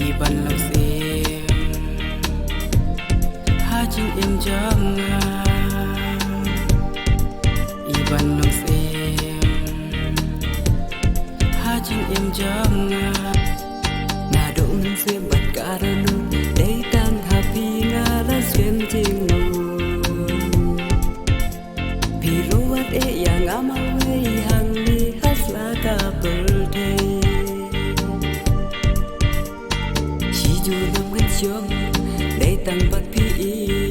iban lang sim hajing em janga iban lang sim hajing em janga na dong sim bat karanu dei tang happy nga la sim jing nu piruat e yang amawe hang ni hasla ka birthday chu lâm ngân chôm để tăng bát phi